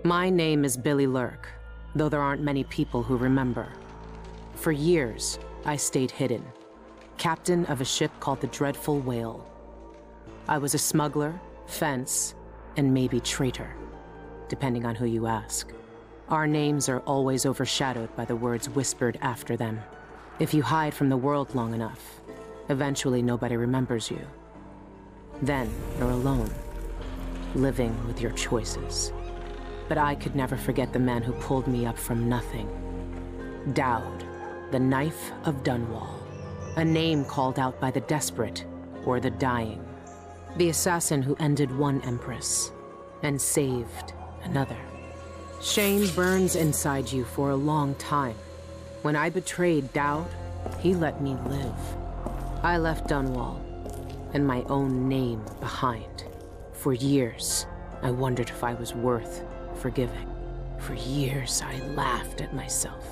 My name is Billy Lurk, though there aren't many people who remember. For years, I stayed hidden, captain of a ship called the Dreadful Whale. I was a smuggler, fence, and maybe traitor, depending on who you ask. Our names are always overshadowed by the words whispered after them. If you hide from the world long enough, eventually nobody remembers you. Then you're alone, living with your choices. But I could never forget the man who pulled me up from nothing. Dowd, the Knife of Dunwall. A name called out by the desperate or the dying. The assassin who ended one empress and saved another. Shame burns inside you for a long time. When I betrayed Dowd, he let me live. I left Dunwall and my own name behind. For years, I wondered if I was worth forgiving. For years, I laughed at myself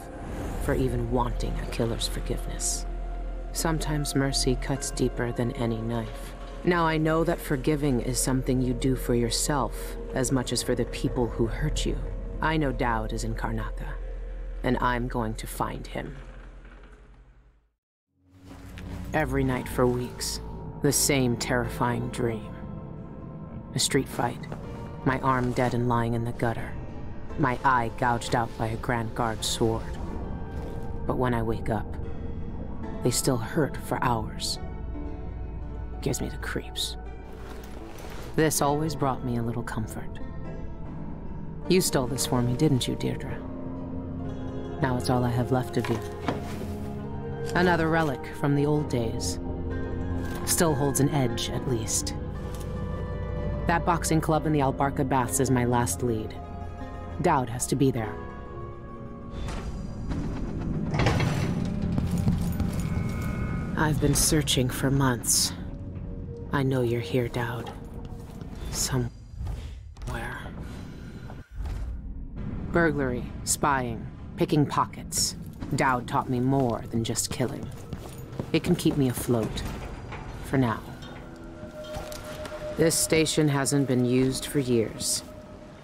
for even wanting a killer's forgiveness. Sometimes mercy cuts deeper than any knife. Now I know that forgiving is something you do for yourself as much as for the people who hurt you. I know Dowd is in Karnaca, and I'm going to find him. Every night for weeks, the same terrifying dream. A street fight, my arm dead and lying in the gutter, my eye gouged out by a Grand Guard sword. But when I wake up, they still hurt for hours. Gives me the creeps. This always brought me a little comfort. You stole this for me, didn't you, Deirdre? Now it's all I have left of you. Another relic from the old days. Still holds an edge, at least. That boxing club in the Albarca Baths is my last lead. Dowd has to be there. I've been searching for months. I know you're here, Dowd. Somewhere. Burglary, spying, picking pockets. Dowd taught me more than just killing. It can keep me afloat. For now. This station hasn't been used for years.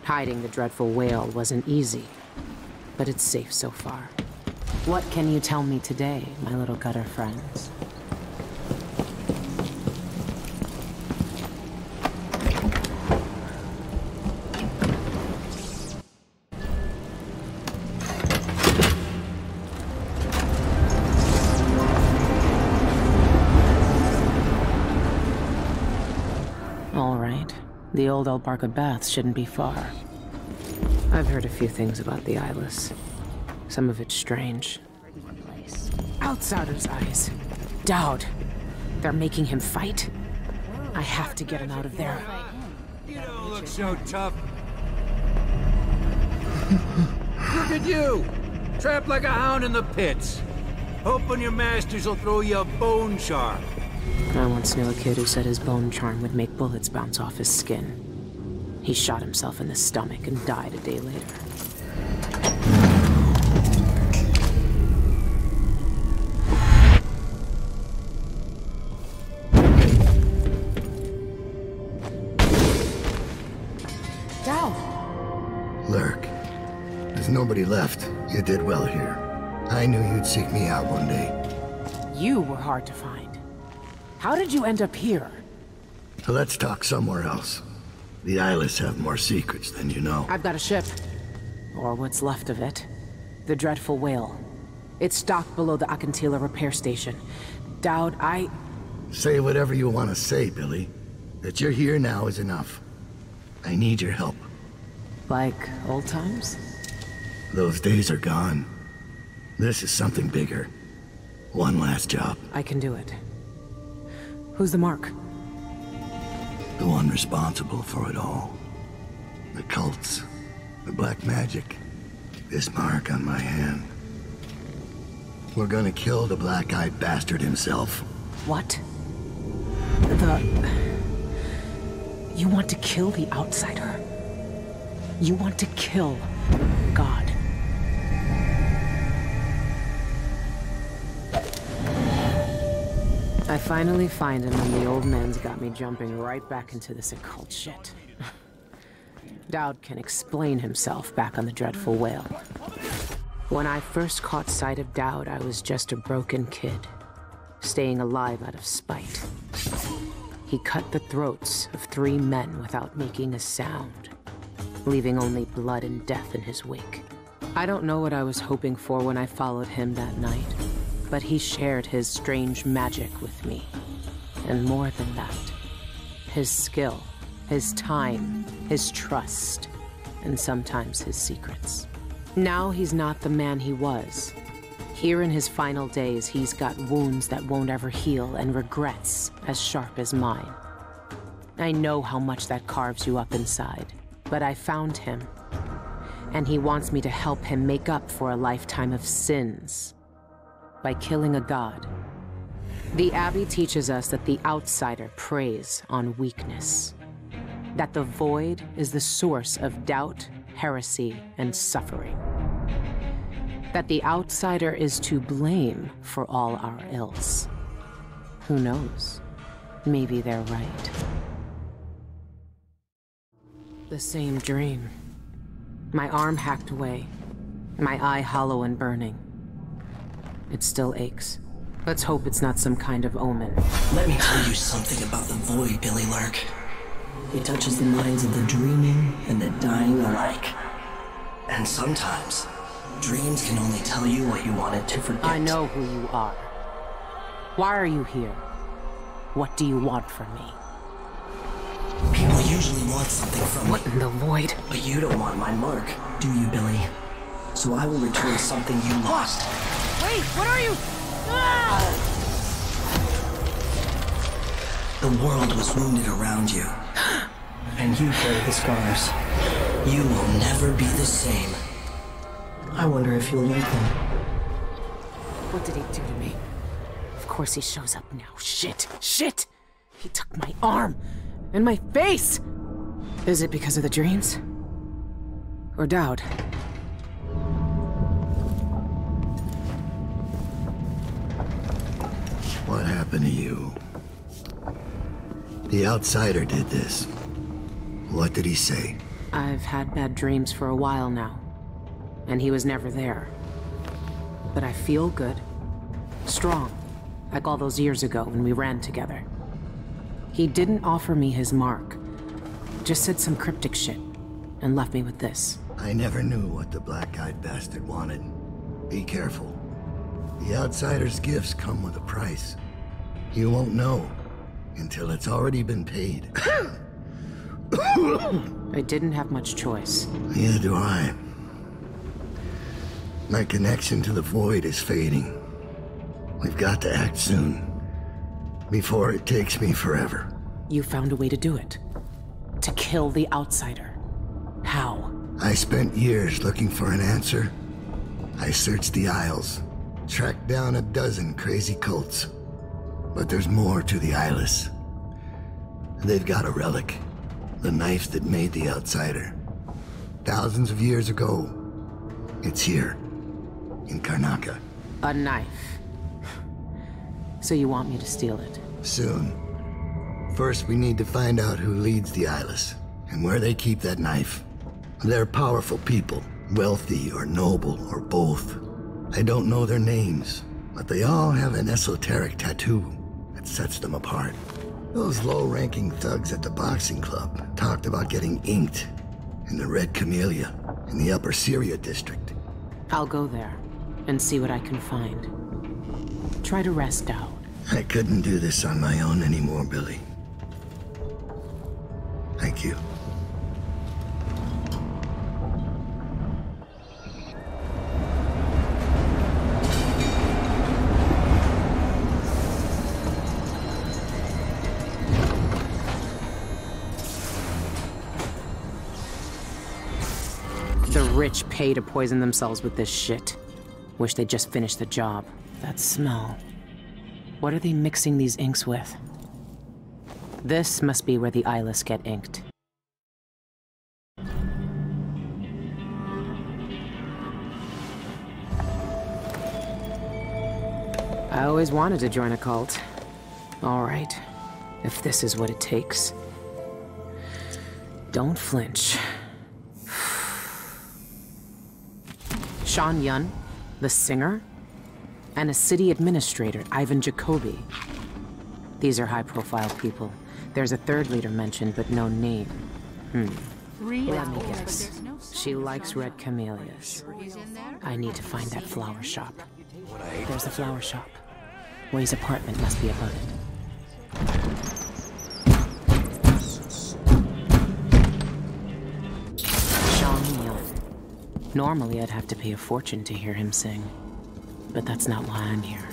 Hiding the Dreadful Whale wasn't easy, but it's safe so far. What can you tell me today, my little gutter friends? All right. The old Albarca Baths shouldn't be far. I've heard a few things about the Eyeless. Some of it's strange. Outsider's eyes. Dowd. They're making him fight? I have to get him out of there. You don't look so tough. Look at you! Trapped like a hound in the pits. Hoping your masters will throw you a bone charm. I once knew a kid who said his bone charm would make bullets bounce off his skin. He shot himself in the stomach and died a day later. Dowd! Lurk, there's nobody left. You did well here. I knew you'd seek me out one day. You were hard to find. How did you end up here? So let's talk somewhere else. The Eyeless have more secrets than you know. I've got a ship. Or what's left of it. The Dreadful Whale. It's docked below the Akantila repair station. Dowd, Say whatever you want to say, Billy. That you're here now is enough. I need your help. Like old times? Those days are gone. This is something bigger. One last job. I can do it. Who's the mark? The one responsible for it all. The cults. The black magic. This mark on my hand. We're gonna kill the black-eyed bastard himself. What? You want to kill the outsider? You want to kill God? I finally find him and the old man's got me jumping right back into this occult shit. Dowd can explain himself back on the dreadful whale. When I first caught sight of Dowd, I was just a broken kid, staying alive out of spite. He cut the throats of 3 men without making a sound, leaving only blood and death in his wake. I don't know what I was hoping for when I followed him that night, but he shared his strange magic with me. And more than that, his skill, his time, his trust, and sometimes his secrets. Now he's not the man he was. Here in his final days, he's got wounds that won't ever heal and regrets as sharp as mine. I know how much that carves you up inside, but I found him, and he wants me to help him make up for a lifetime of sins by killing a god. The Abbey teaches us that the outsider preys on weakness, that the void is the source of doubt, heresy, and suffering, that the outsider is to blame for all our ills. Who knows? Maybe they're right. The same dream. My arm hacked away, my eye hollow and burning. It still aches. Let's hope it's not some kind of omen. Let me tell you something about the void, Billy Lurk. It touches the minds of the dreaming and the dying alike. And sometimes, dreams can only tell you what you wanted to forget. I know who you are. Why are you here? What do you want from me? People usually want something from me. What in the void? But you don't want my mark, do you, Billy? So I will return something you lost. Wait, what are you? Ah! The world was wounded around you. And you carry the scars. You will never be the same. I wonder if you'll like them. What did he do to me? Of course he shows up now. Shit! Shit! He took my arm! And my face! Is it because of the dreams? Or Dowd? What happened to you? The outsider did this. What did he say? I've had bad dreams for a while now, and he was never there. But I feel good. Strong. Like all those years ago when we ran together. He didn't offer me his mark. Just said some cryptic shit, and left me with this. I never knew what the black-eyed bastard wanted. Be careful. The outsider's gifts come with a price. You won't know until it's already been paid. I didn't have much choice. Neither do I. My connection to the void is fading. We've got to act soon, before it takes me forever. You found a way to do it. To kill the outsider. How? I spent years looking for an answer. I searched the Isles, tracked down a dozen crazy cults. But there's more to the Eyeless. They've got a relic. The knife that made the outsider. Thousands of years ago. It's here. In Karnaca. A knife. So you want me to steal it? Soon. First, we need to find out who leads the Eyeless, and where they keep that knife. They're powerful people, wealthy or noble or both. I don't know their names, but they all have an esoteric tattoo that sets them apart. Those low-ranking thugs at the boxing club talked about getting inked in the Red Camellia in the Upper Syria district. I'll go there and see what I can find. Try to rest out. I couldn't do this on my own anymore, Billy. Thank you. The rich pay to poison themselves with this shit. Wish they'd just finish the job. That smell. What are they mixing these inks with? This must be where the eyeless get inked. I always wanted to join a cult. All right, if this is what it takes. Don't flinch. Sean Yun, the singer, and a city administrator, Ivan Jacoby. These are high-profile people. There's a third leader mentioned, but no name. Let me guess. She likes red camellias. I need to find that flower shop. There's the flower shop. Way's apartment must be above it. Sean Young. Normally, I'd have to pay a fortune to hear him sing. But that's not why I'm here.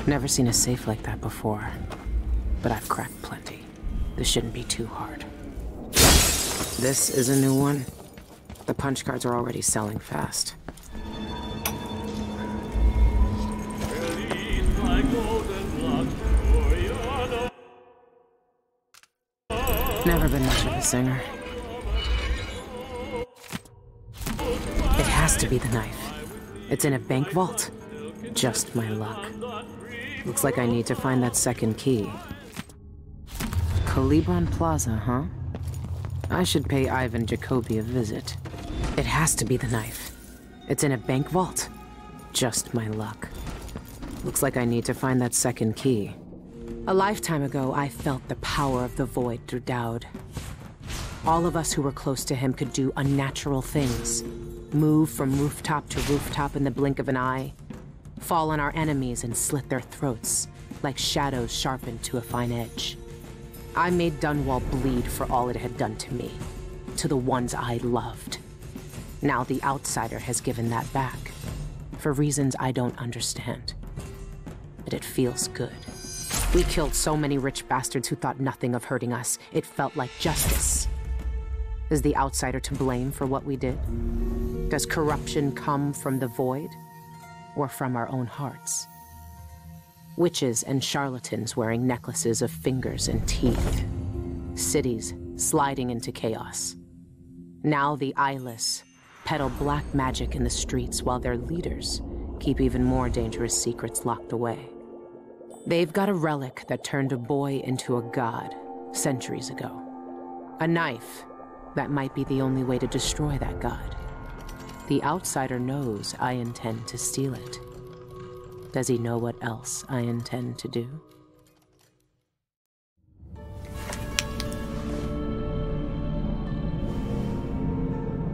Never seen a safe like that before. But I've cracked plenty. This shouldn't be too hard. This is a new one. The punch cards are already selling fast. Never been much of a singer. It has to be the knife. It's in a bank vault. Just my luck. Looks like I need to find that second key. Calibron Plaza, huh? I should pay Ivan Jacoby a visit. It has to be the knife. It's in a bank vault. Just my luck. Looks like I need to find that second key. A lifetime ago, I felt the power of the void through Dowd. All of us who were close to him could do unnatural things. Move from rooftop to rooftop in the blink of an eye. Fall on our enemies and slit their throats, like shadows sharpened to a fine edge. I made Dunwall bleed for all it had done to me, to the ones I loved. Now the outsider has given that back, for reasons I don't understand. But it feels good. We killed so many rich bastards who thought nothing of hurting us. It felt like justice. Is the outsider to blame for what we did? Does corruption come from the void, or from our own hearts? Witches and charlatans wearing necklaces of fingers and teeth. Cities sliding into chaos. Now the eyeless peddle black magic in the streets while their leaders keep even more dangerous secrets locked away. They've got a relic that turned a boy into a god centuries ago. A knife that might be the only way to destroy that god. The outsider knows I intend to steal it. Does he know what else I intend to do?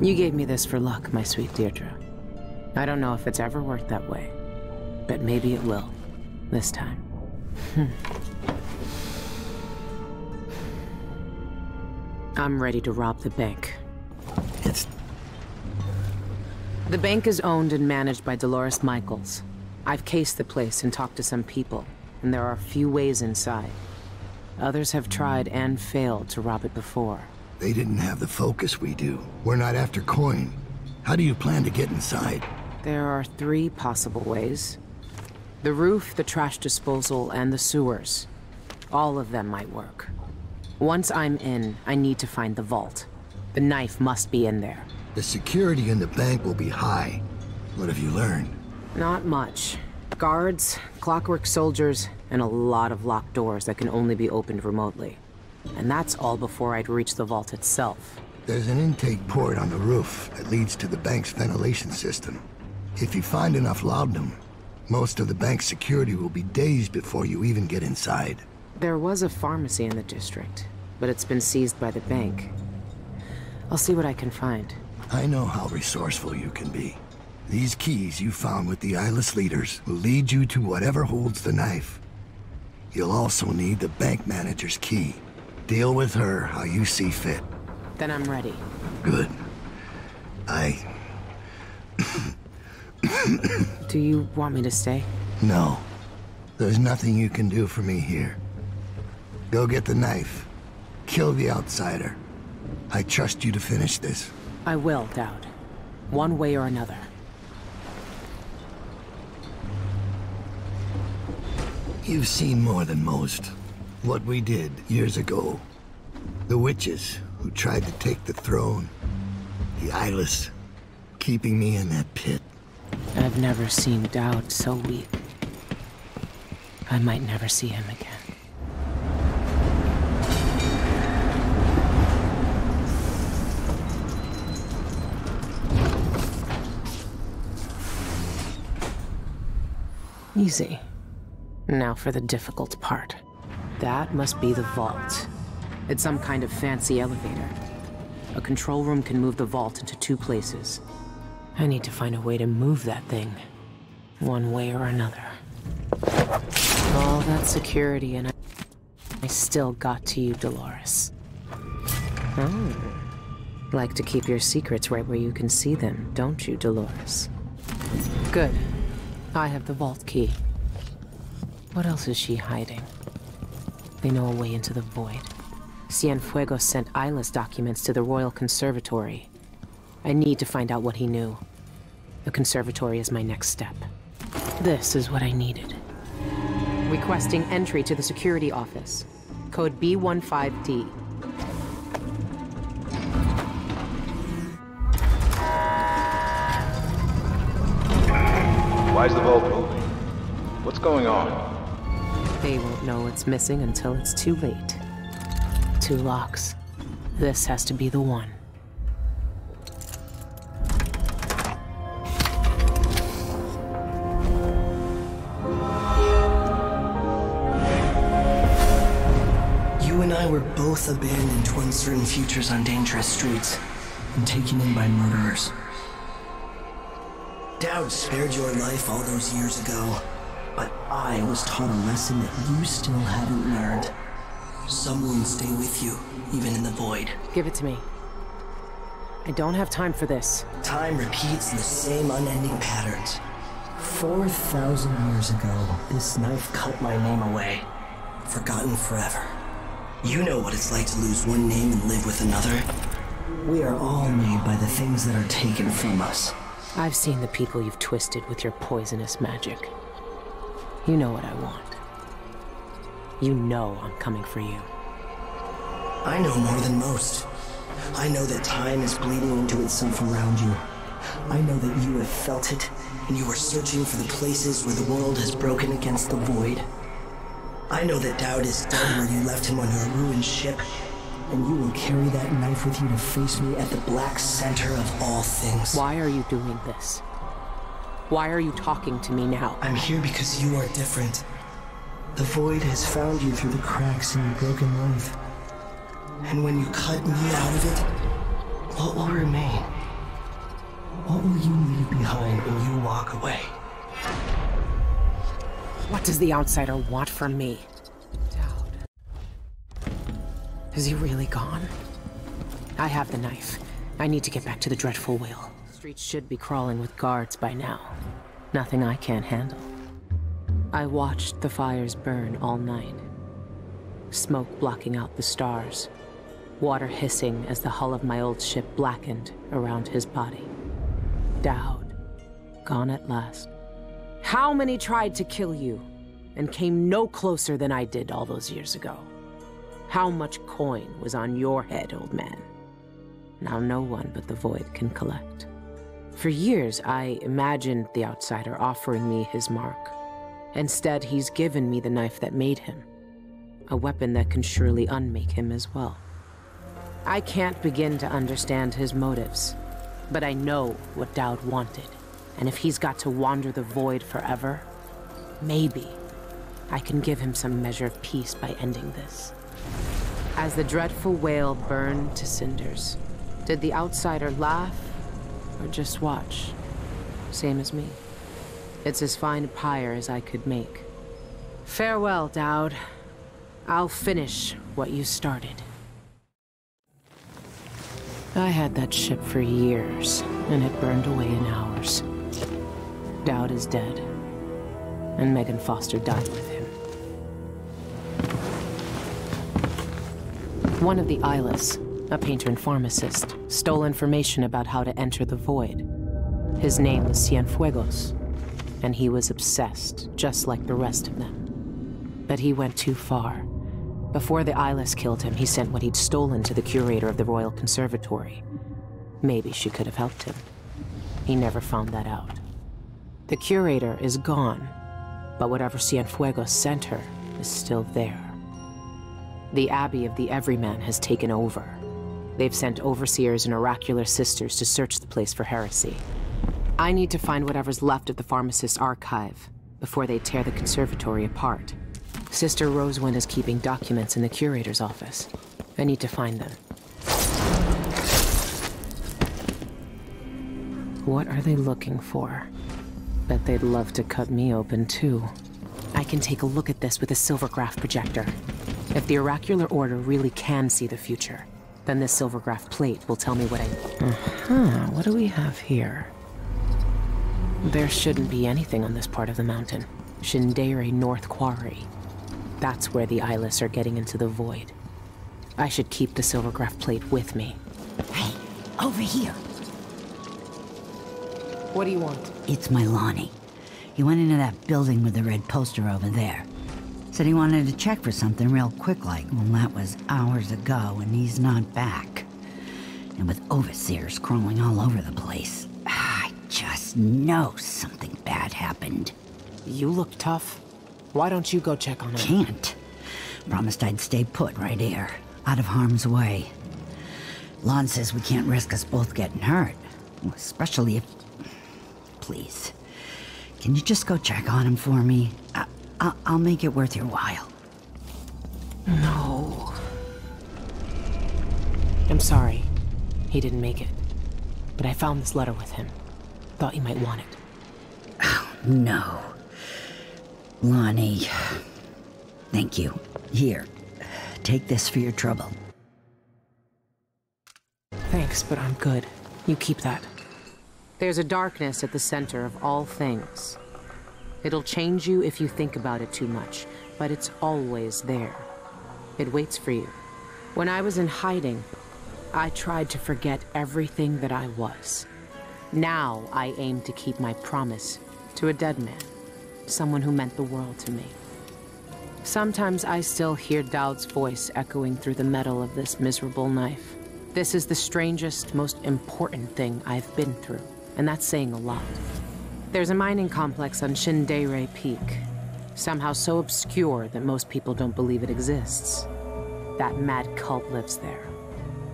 You gave me this for luck, my sweet Deirdre. I don't know if it's ever worked that way, but maybe it will, this time. I'm ready to rob the bank. The bank is owned and managed by Dolores Michaels. I've cased the place and talked to some people, and there are few ways inside. Others have tried and failed to rob it before. They didn't have the focus we do. We're not after coin. How do you plan to get inside? There are 3 possible ways. The roof, the trash disposal, and the sewers. All of them might work. Once I'm in, I need to find the vault. The knife must be in there. The security in the bank will be high. What have you learned? Not much. Guards, clockwork soldiers, and a lot of locked doors that can only be opened remotely. And that's all before I'd reach the vault itself. There's an intake port on the roof that leads to the bank's ventilation system. If you find enough laudanum, most of the bank's security will be days before you even get inside. There was a pharmacy in the district, but it's been seized by the bank. I'll see what I can find. I know how resourceful you can be. These keys you found with the eyeless leaders will lead you to whatever holds the knife. You'll also need the bank manager's key. Deal with her how you see fit. Then I'm ready. Good. Do you want me to stay? No. There's nothing you can do for me here. Go get the knife. Kill the outsider. I trust you to finish this. I will, Dowd. One way or another. You've seen more than most. What we did years ago. The witches who tried to take the throne. The eyeless, keeping me in that pit. I've never seen Dowd so weak. I might never see him again. Easy. Now for the difficult part. That must be the vault. It's some kind of fancy elevator. A control room can move the vault into 2 places. I need to find a way to move that thing, one way or another. All that security and I still got to you, Dolores. Oh. Like to keep your secrets right where you can see them, don't you, Dolores? Good. I have the vault key. What else is she hiding? They know a way into the void. Cienfuegos sent Isla's documents to the Royal Conservatory. I need to find out what he knew. The conservatory is my next step. This is what I needed. Requesting entry to the security office. Code B15D. Why is the vault moving? What's going on? They won't know it's missing until it's too late. 2 locks. This has to be the one. You and I were both abandoned to uncertain futures on dangerous streets and taken in by murderers. Dowd spared your life all those years ago, but I was taught a lesson that you still haven't learned. Some wounds stay with you, even in the void. Give it to me. I don't have time for this. Time repeats the same unending patterns. 4,000 years ago, this knife cut my name away. Forgotten forever. You know what it's like to lose one name and live with another. We are all made by the things that are taken from us. I've seen the people you've twisted with your poisonous magic. You know what I want. You know I'm coming for you. I know more than most. I know that time is bleeding into itself around you. I know that you have felt it, and you are searching for the places where the world has broken against the void. I know that Dowd is dead where you left him on your ruined ship, and you will carry that knife with you to face me at the black center of all things. Why are you doing this? Why are you talking to me now? I'm here because you are different. The void has found you through the cracks in your broken life. And when you cut me out of it, what will remain? What will you leave behind when you walk away? What does the outsider want from me? Dowd. Is he really gone? I have the knife. I need to get back to the Dreadful Whale. The streets should be crawling with guards by now. Nothing I can't handle. I watched the fires burn all night. Smoke blocking out the stars. Water hissing as the hull of my old ship blackened around his body. Dowd. Gone at last. How many tried to kill you and came no closer than I did all those years ago? How much coin was on your head, old man? Now no one but the void can collect. For years, I imagined the outsider offering me his mark. Instead, he's given me the knife that made him. A weapon that can surely unmake him as well. I can't begin to understand his motives, but I know what Dowd wanted. And if he's got to wander the void forever, maybe I can give him some measure of peace by ending this. As the Dreadful Whale burned to cinders, did the outsider laugh or just watch? Same as me. It's as fine a pyre as I could make. Farewell, Dowd. I'll finish what you started. I had that ship for years, and it burned away in hours. Dowd is dead, and Megan Foster died with him. One of the Islas, a painter and pharmacist, stole information about how to enter the void. His name was Cienfuegos, and he was obsessed, just like the rest of them. But he went too far. Before the Islas killed him, he sent what he'd stolen to the curator of the Royal Conservatory. Maybe she could have helped him. He never found that out. The curator is gone, but whatever Cienfuegos sent her is still there. The Abbey of the Everyman has taken over. They've sent overseers and oracular sisters to search the place for heresy. I need to find whatever's left of the pharmacist's archive before they tear the conservatory apart. Sister Rosewind is keeping documents in the curator's office. I need to find them. What are they looking for? Bet they'd love to cut me open, too. I can take a look at this with a silvergraph projector. If the oracular order really can see the future, then this silvergraph plate will tell me what what do we have here? There shouldn't be anything on this part of the mountain. Shindere North Quarry. That's where the eyeless are getting into the void. I should keep the silvergraph plate with me. Hey, over here. What do you want? It's my Lonnie. He went into that building with the red poster over there. Said he wanted to check for something real quick like. Well, that was hours ago, and he's not back. And with overseers crawling all over the place, I just know something bad happened. You look tough. Why don't you go check on him? Can't. Promised I'd stay put right here, out of harm's way. Lon says we can't risk us both getting hurt. Especially if... Please. Can you just go check on him for me? I'll make it worth your while. No. I'm sorry. He didn't make it. But I found this letter with him. Thought you might want it. Oh, no. Lonnie. Thank you. Here. Take this for your trouble. Thanks, but I'm good. You keep that. There's a darkness at the center of all things. It'll change you if you think about it too much, but it's always there. It waits for you. When I was in hiding, I tried to forget everything that I was. Now I aim to keep my promise to a dead man, someone who meant the world to me. Sometimes I still hear Dowd's voice echoing through the metal of this miserable knife. This is the strangest, most important thing I've been through. And that's saying a lot. There's a mining complex on Shindere Peak, somehow so obscure that most people don't believe it exists. That mad cult lives there,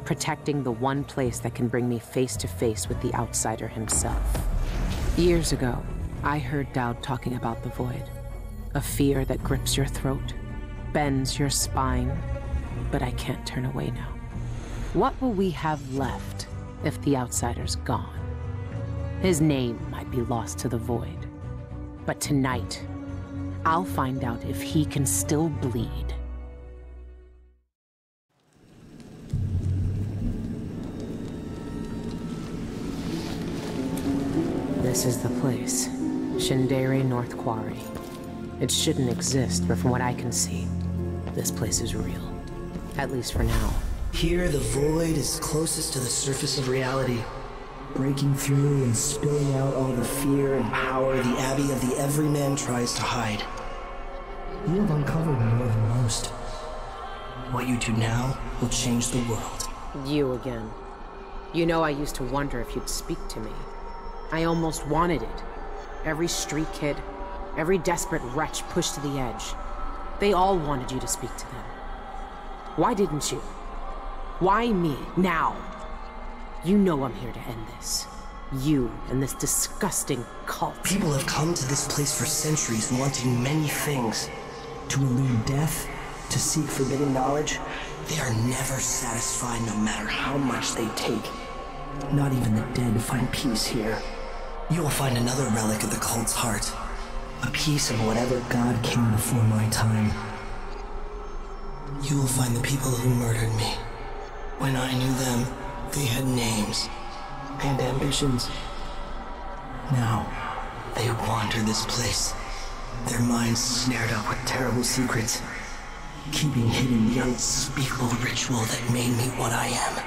protecting the one place that can bring me face to face with the outsider himself. Years ago, I heard Dowd talking about the void, a fear that grips your throat, bends your spine, but I can't turn away now. What will we have left if the outsider's gone? His name might be lost to the void. But tonight, I'll find out if he can still bleed. This is the place. Shindere North Quarry. It shouldn't exist, but from what I can see, this place is real. At least for now. Here, the void is closest to the surface of reality. Breaking through and spilling out all the fear and power the Abbey of the Everyman tries to hide. You have uncovered more than most. What you do now will change the world. You again. You know, I used to wonder if you'd speak to me. I almost wanted it. Every street kid, every desperate wretch pushed to the edge. They all wanted you to speak to them. Why didn't you? Why me, now? You know I'm here to end this. You and this disgusting cult. People have come to this place for centuries wanting many things. To elude death, to seek forbidden knowledge. They are never satisfied no matter how much they take. Not even the dead find peace here. You will find another relic of the cult's heart. A piece of whatever god came before my time. You will find the people who murdered me. When I knew them, they had names and ambitions. Now, they wander this place, their minds snared up with terrible secrets, keeping hidden the unspeakable ritual that made me what I am.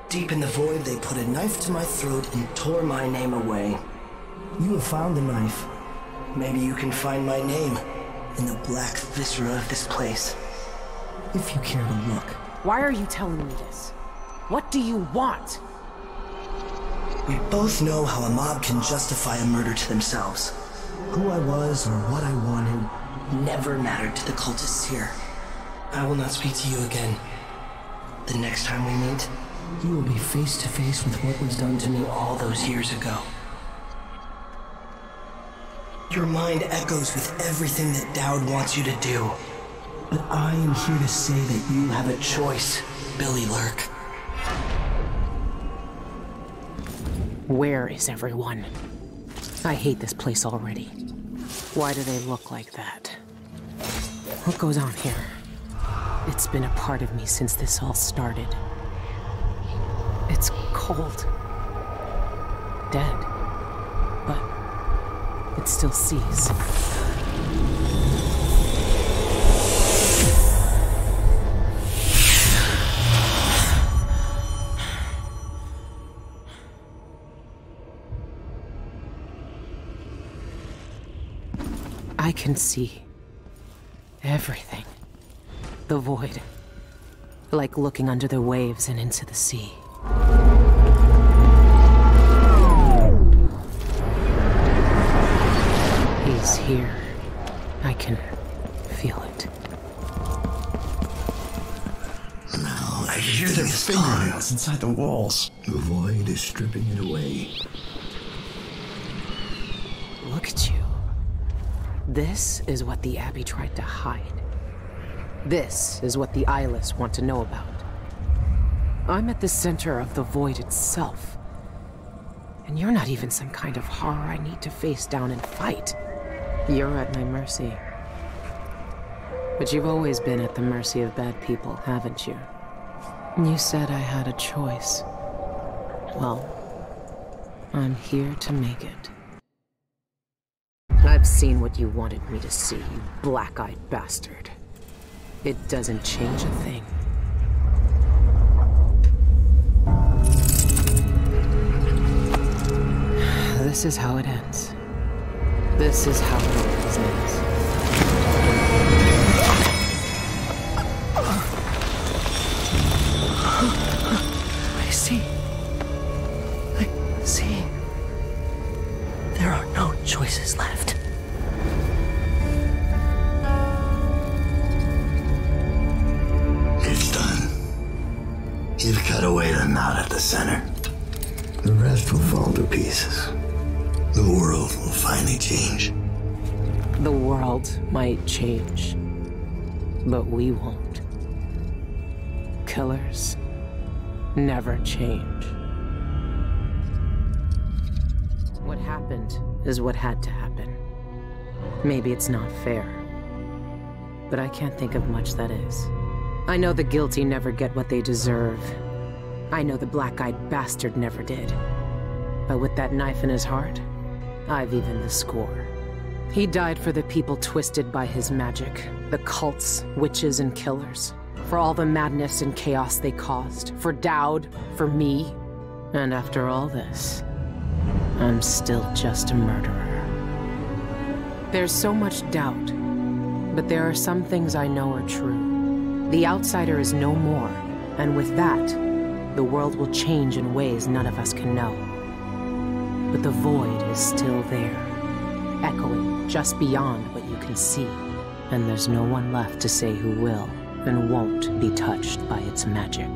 Deep in the void, they put a knife to my throat and tore my name away. You have found the knife. Maybe you can find my name in the black viscera of this place, if you care to look. Why are you telling me this? What do you want? We both know how a mob can justify a murder to themselves. Who I was or what I wanted never mattered to the cultists here. I will not speak to you again. The next time we meet, you will be face to face with what was done to me all those years ago. Your mind echoes with everything that Dowd wants you to do. But I am here to say that you have a choice, Billy Lurk. Where is everyone? I hate this place already. Why do they look like that? What goes on here? It's been a part of me since this all started. It's cold. Dead. But it still sees. I can see everything. The void. Like looking under the waves and into the sea. He's here. I can feel it. Now I hear their fingernails inside the walls. The void is stripping it away. Look at you. This is what the Abbey tried to hide. This is what the eyeless want to know about. I'm at the center of the void itself. And you're not even some kind of horror I need to face down and fight. You're at my mercy. But you've always been at the mercy of bad people, haven't you? You said I had a choice. Well, I'm here to make it. I've seen what you wanted me to see, you black-eyed bastard. It doesn't change a thing. This is how it ends. This is how it always ends. I see. There are no choices left. It's done. You've cut away the knot at the center. The rest will fall to pieces. The world will finally change. The world might change, but we won't. Killers never change. What happened is what had to happen. Maybe it's not fair, but I can't think of much that is. I know the guilty never get what they deserve. I know the black-eyed bastard never did. But with that knife in his heart, I've evened the score. He died for the people twisted by his magic, the cults, witches, and killers. For all the madness and chaos they caused. For Dowd, for me. And after all this, I'm still just a murderer. There's so much doubt, but there are some things I know are true. The outsider is no more, and with that, the world will change in ways none of us can know. But the void is still there, echoing just beyond what you can see. And there's no one left to say who will and won't be touched by its magic.